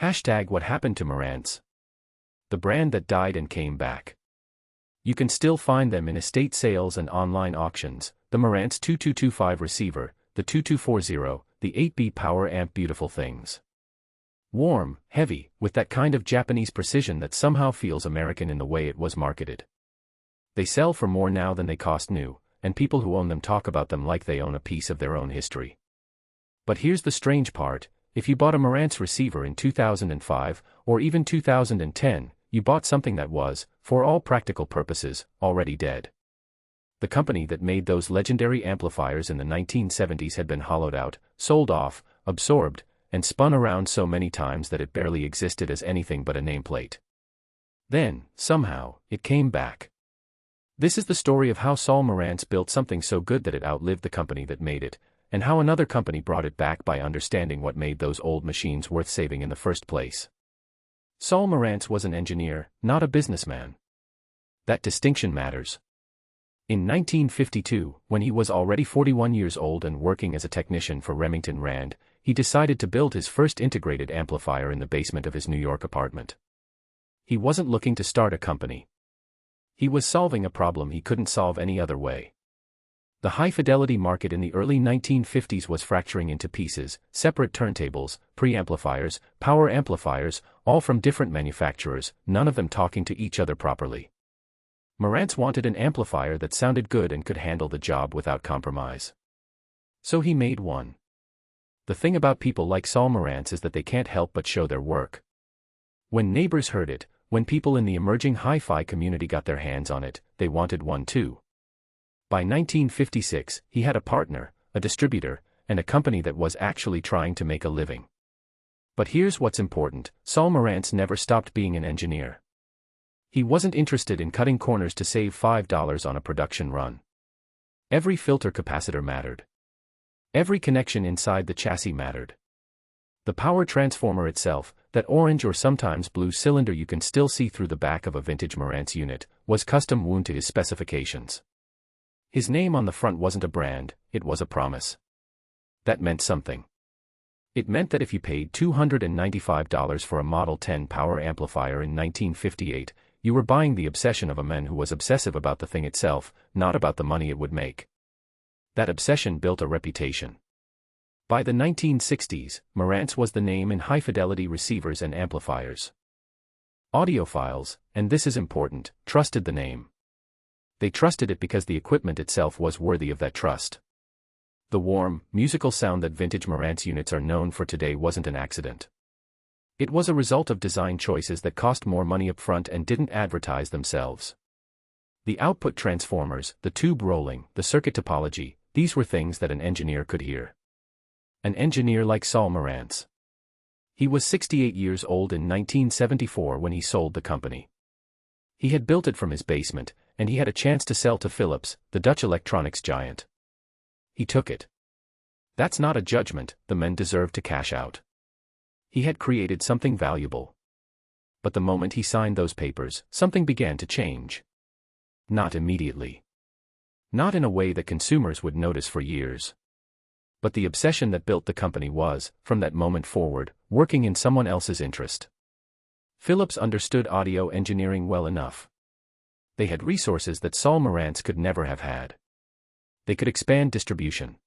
Hashtag what happened to Marantz? The brand that died and came back. You can still find them in estate sales and online auctions, the Marantz 2225 receiver, the 2240, the 8B power amp, beautiful things. Warm, heavy, with that kind of Japanese precision that somehow feels American in the way it was marketed. They sell for more now than they cost new, and people who own them talk about them like they own a piece of their own history. But here's the strange part: if you bought a Marantz receiver in 2005, or even 2010, you bought something that was, for all practical purposes, already dead. The company that made those legendary amplifiers in the 1970s had been hollowed out, sold off, absorbed, and spun around so many times that it barely existed as anything but a nameplate. Then, somehow, it came back. This is the story of how Saul Marantz built something so good that it outlived the company that made it, and how another company brought it back by understanding what made those old machines worth saving in the first place. Saul Marantz was an engineer, not a businessman. That distinction matters. In 1952, when he was already 41 years old and working as a technician for Remington Rand, he decided to build his first integrated amplifier in the basement of his New York apartment. He wasn't looking to start a company. He was solving a problem he couldn't solve any other way. The high-fidelity market in the early 1950s was fracturing into pieces, separate turntables, preamplifiers, power amplifiers, all from different manufacturers, none of them talking to each other properly. Marantz wanted an amplifier that sounded good and could handle the job without compromise. So he made one. The thing about people like Saul Marantz is that they can't help but show their work. When neighbors heard it, when people in the emerging HiFi community got their hands on it, they wanted one too. By 1956, he had a partner, a distributor, and a company that was actually trying to make a living. But here's what's important: Saul Marantz never stopped being an engineer. He wasn't interested in cutting corners to save $5 on a production run. Every filter capacitor mattered. Every connection inside the chassis mattered. The power transformer itself, that orange or sometimes blue cylinder you can still see through the back of a vintage Marantz unit, was custom wound to his specifications. His name on the front wasn't a brand, it was a promise. That meant something. It meant that if you paid $295 for a Model 10 power amplifier in 1958, you were buying the obsession of a man who was obsessive about the thing itself, not about the money it would make. That obsession built a reputation. By the 1960s, Marantz was the name in high-fidelity receivers and amplifiers. Audiophiles, and this is important, trusted the name. They trusted it because the equipment itself was worthy of that trust. The warm, musical sound that vintage Marantz units are known for today wasn't an accident. It was a result of design choices that cost more money up front and didn't advertise themselves. The output transformers, the tube rolling, the circuit topology, these were things that an engineer could hear. An engineer like Saul Marantz. He was 68 years old in 1974 when he sold the company. He had built it from his basement, and he had a chance to sell to Philips, the Dutch electronics giant. He took it. That's not a judgment, the men deserved to cash out. He had created something valuable. But the moment he signed those papers, something began to change. Not immediately. Not in a way that consumers would notice for years. But the obsession that built the company was, from that moment forward, working in someone else's interest. Philips understood audio engineering well enough. They had resources that Saul Marantz could never have had. They could expand distribution.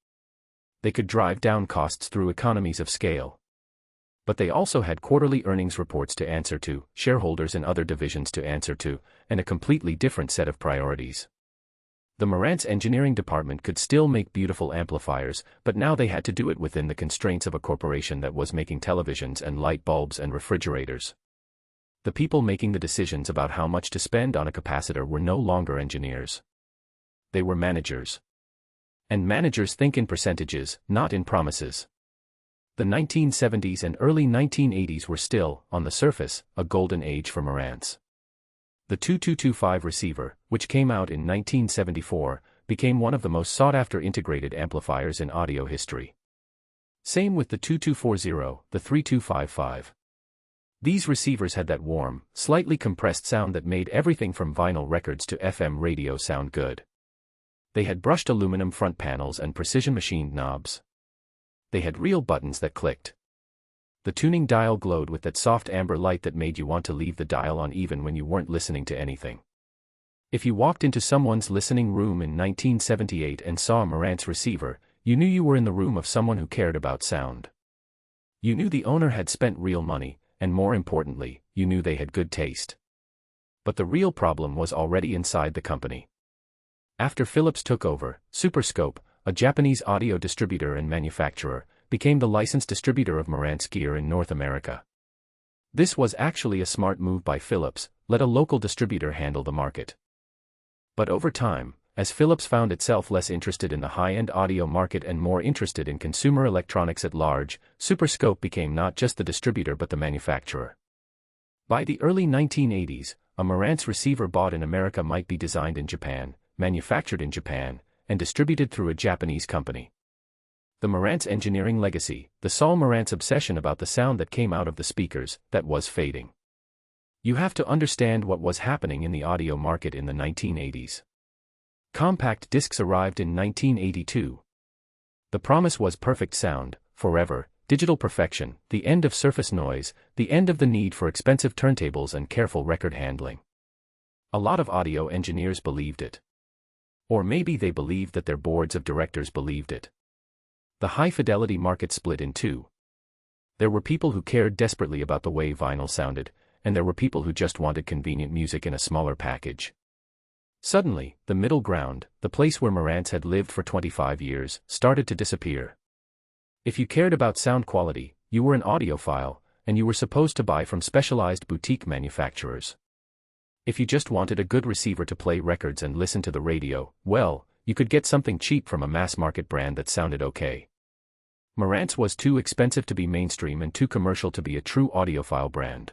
They could drive down costs through economies of scale. But they also had quarterly earnings reports to answer to, shareholders in other divisions to answer to, and a completely different set of priorities. The Marantz engineering department could still make beautiful amplifiers, but now they had to do it within the constraints of a corporation that was making televisions and light bulbs and refrigerators. The people making the decisions about how much to spend on a capacitor were no longer engineers. They were managers. And managers think in percentages, not in promises. The 1970s and early 1980s were still, on the surface, a golden age for Marantz. The 2225 receiver, which came out in 1974, became one of the most sought-after integrated amplifiers in audio history. Same with the 2240, the 3255. These receivers had that warm, slightly compressed sound that made everything from vinyl records to FM radio sound good. They had brushed aluminum front panels and precision machined knobs. They had real buttons that clicked. The tuning dial glowed with that soft amber light that made you want to leave the dial on even when you weren't listening to anything. If you walked into someone's listening room in 1978 and saw a Marantz receiver, you knew you were in the room of someone who cared about sound. You knew the owner had spent real money, and more importantly, you knew they had good taste. But the real problem was already inside the company. After Philips took over, Superscope, a Japanese audio distributor and manufacturer, became the licensed distributor of Marantz gear in North America. This was actually a smart move by Philips. Let a local distributor handle the market. But over time, as Philips found itself less interested in the high-end audio market and more interested in consumer electronics at large, Superscope became not just the distributor but the manufacturer. By the early 1980s, a Marantz receiver bought in America might be designed in Japan, manufactured in Japan, and distributed through a Japanese company. The Marantz engineering legacy, the Saul Marantz obsession about the sound that came out of the speakers, that was fading. You have to understand what was happening in the audio market in the 1980s. Compact discs arrived in 1982. The promise was perfect sound, forever, digital perfection, the end of surface noise, the end of the need for expensive turntables and careful record handling. A lot of audio engineers believed it. Or maybe they believed that their boards of directors believed it. The high-fidelity market split in two. There were people who cared desperately about the way vinyl sounded, and there were people who just wanted convenient music in a smaller package. Suddenly, the middle ground, the place where Marantz had lived for 25 years, started to disappear. If you cared about sound quality, you were an audiophile, and you were supposed to buy from specialized boutique manufacturers. If you just wanted a good receiver to play records and listen to the radio, well, you could get something cheap from a mass-market brand that sounded okay. Marantz was too expensive to be mainstream and too commercial to be a true audiophile brand.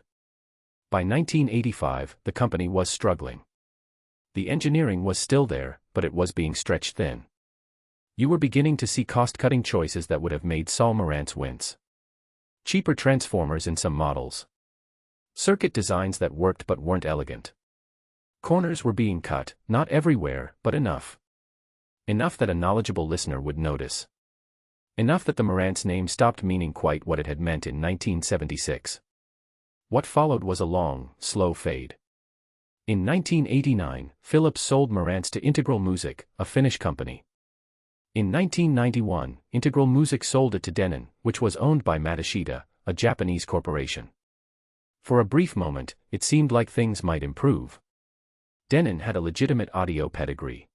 By 1985, the company was struggling. The engineering was still there, but it was being stretched thin. You were beginning to see cost-cutting choices that would have made Saul Marantz wince. Cheaper transformers in some models. Circuit designs that worked but weren't elegant. Corners were being cut, not everywhere, but enough. Enough that a knowledgeable listener would notice. Enough that the Marantz name stopped meaning quite what it had meant in 1976. What followed was a long, slow fade. In 1989, Philips sold Marantz to Integral Music, a Finnish company. In 1991, Integral Music sold it to Denon, which was owned by Matsushita, a Japanese corporation. For a brief moment, it seemed like things might improve. Denon had a legitimate audio pedigree.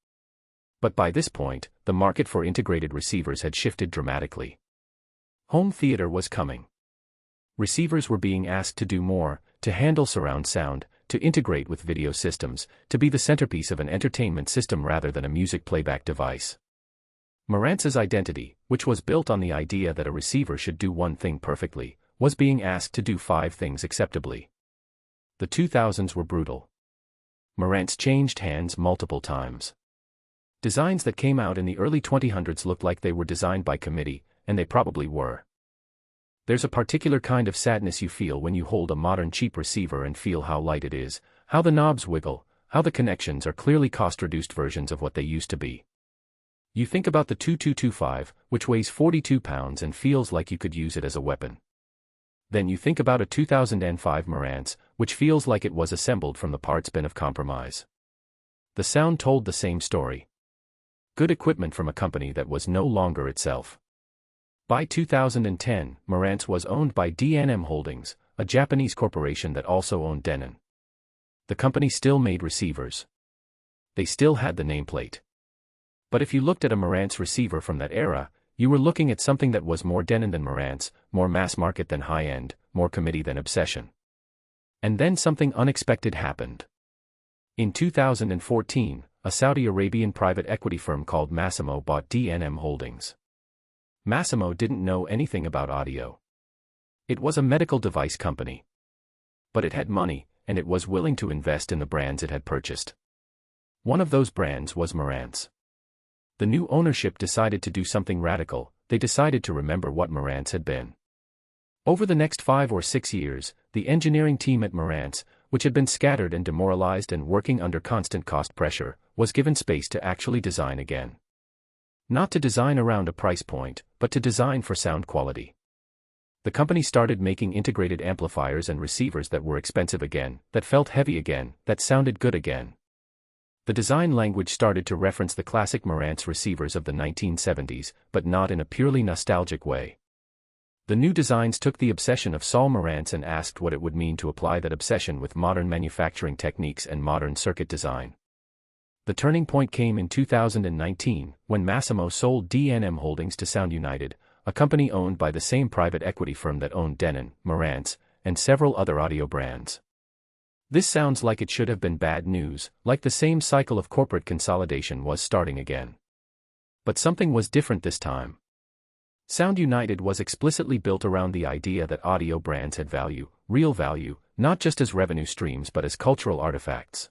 But by this point, the market for integrated receivers had shifted dramatically. Home theater was coming. Receivers were being asked to do more, to handle surround sound, to integrate with video systems, to be the centerpiece of an entertainment system rather than a music playback device. Marantz's identity, which was built on the idea that a receiver should do one thing perfectly, was being asked to do 5 things acceptably. The 2000s were brutal. Marantz changed hands multiple times. Designs that came out in the early 2000s looked like they were designed by committee, and they probably were. There's a particular kind of sadness you feel when you hold a modern cheap receiver and feel how light it is, how the knobs wiggle, how the connections are clearly cost-reduced versions of what they used to be. You think about the 2225, which weighs 42 pounds and feels like you could use it as a weapon. Then you think about a 2005 Marantz, which feels like it was assembled from the parts bin of compromise. The sound told the same story. Good equipment from a company that was no longer itself. By 2010, Marantz was owned by D&M Holdings, a Japanese corporation that also owned Denon. The company still made receivers. They still had the nameplate. But if you looked at a Marantz receiver from that era, you were looking at something that was more Denon than Marantz, more mass market than high-end, more committee than obsession. And then something unexpected happened. In 2014, a Saudi Arabian private equity firm called Massimo bought D&M Holdings. Massimo didn't know anything about audio. It was a medical device company. But it had money, and it was willing to invest in the brands it had purchased. One of those brands was Marantz. The new ownership decided to do something radical. They decided to remember what Marantz had been. Over the next 5 or 6 years, the engineering team at Marantz, which had been scattered and demoralized and working under constant cost pressure, was given space to actually design again. Not to design around a price point, but to design for sound quality. The company started making integrated amplifiers and receivers that were expensive again, that felt heavy again, that sounded good again. The design language started to reference the classic Marantz receivers of the 1970s, but not in a purely nostalgic way. The new designs took the obsession of Saul Marantz and asked what it would mean to apply that obsession with modern manufacturing techniques and modern circuit design. The turning point came in 2019, when Massimo sold D&M Holdings to Sound United, a company owned by the same private equity firm that owned Denon, Marantz, and several other audio brands. This sounds like it should have been bad news, like the same cycle of corporate consolidation was starting again. But something was different this time. Sound United was explicitly built around the idea that audio brands had value, real value, not just as revenue streams but as cultural artifacts.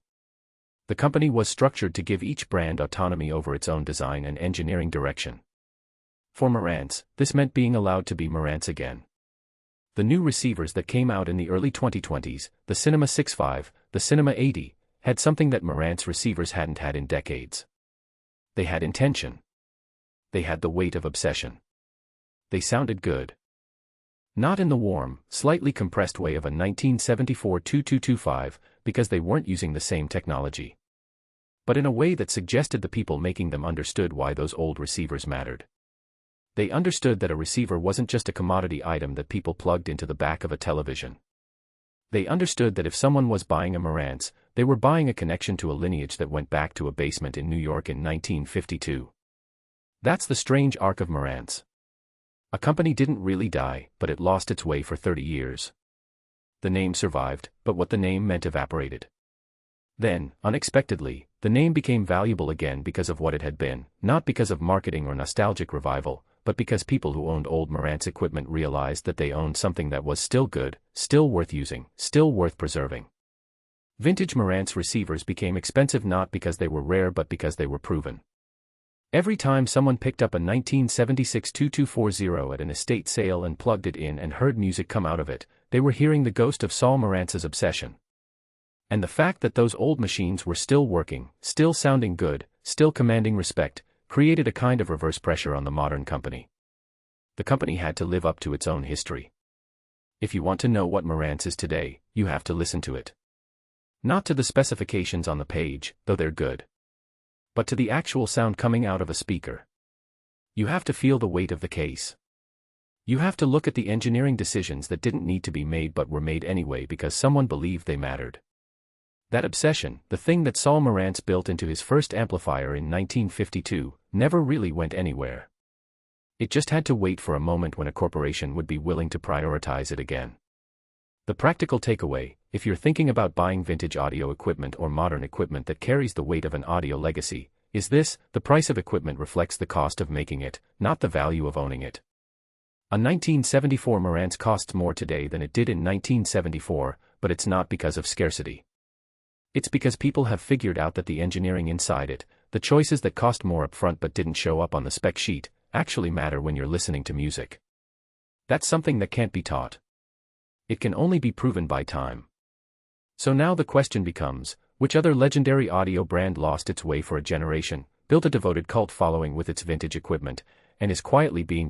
The company was structured to give each brand autonomy over its own design and engineering direction. For Marantz, this meant being allowed to be Marantz again. The new receivers that came out in the early 2020s, the Cinema 65, the Cinema 80, had something that Marantz receivers hadn't had in decades. They had intention. They had the weight of obsession. They sounded good. Not in the warm, slightly compressed way of a 1974 2225, because they weren't using the same technology. But in a way that suggested the people making them understood why those old receivers mattered. They understood that a receiver wasn't just a commodity item that people plugged into the back of a television. They understood that if someone was buying a Marantz, they were buying a connection to a lineage that went back to a basement in New York in 1952. That's the strange arc of Marantz. A company didn't really die, but it lost its way for 30 years. The name survived, but what the name meant evaporated. Then, unexpectedly, the name became valuable again because of what it had been, not because of marketing or nostalgic revival, but because people who owned old Marantz equipment realized that they owned something that was still good, still worth using, still worth preserving. Vintage Marantz receivers became expensive not because they were rare but because they were proven. Every time someone picked up a 1976 2240 at an estate sale and plugged it in and heard music come out of it, they were hearing the ghost of Saul Marantz's obsession. And the fact that those old machines were still working, still sounding good, still commanding respect, created a kind of reverse pressure on the modern company. The company had to live up to its own history. If you want to know what Marantz is today, you have to listen to it. Not to the specifications on the page, though they're good. But to the actual sound coming out of a speaker. You have to feel the weight of the case. You have to look at the engineering decisions that didn't need to be made but were made anyway because someone believed they mattered. That obsession, the thing that Saul Marantz built into his first amplifier in 1952, never really went anywhere. It just had to wait for a moment when a corporation would be willing to prioritize it again. The practical takeaway, if you're thinking about buying vintage audio equipment or modern equipment that carries the weight of an audio legacy, is this: the price of equipment reflects the cost of making it, not the value of owning it. A 1974 Marantz costs more today than it did in 1974, but it's not because of scarcity. It's because people have figured out that the engineering inside it, the choices that cost more upfront but didn't show up on the spec sheet, actually matter when you're listening to music. That's something that can't be taught. It can only be proven by time. So now the question becomes, which other legendary audio brand lost its way for a generation, built a devoted cult following with its vintage equipment, and is quietly being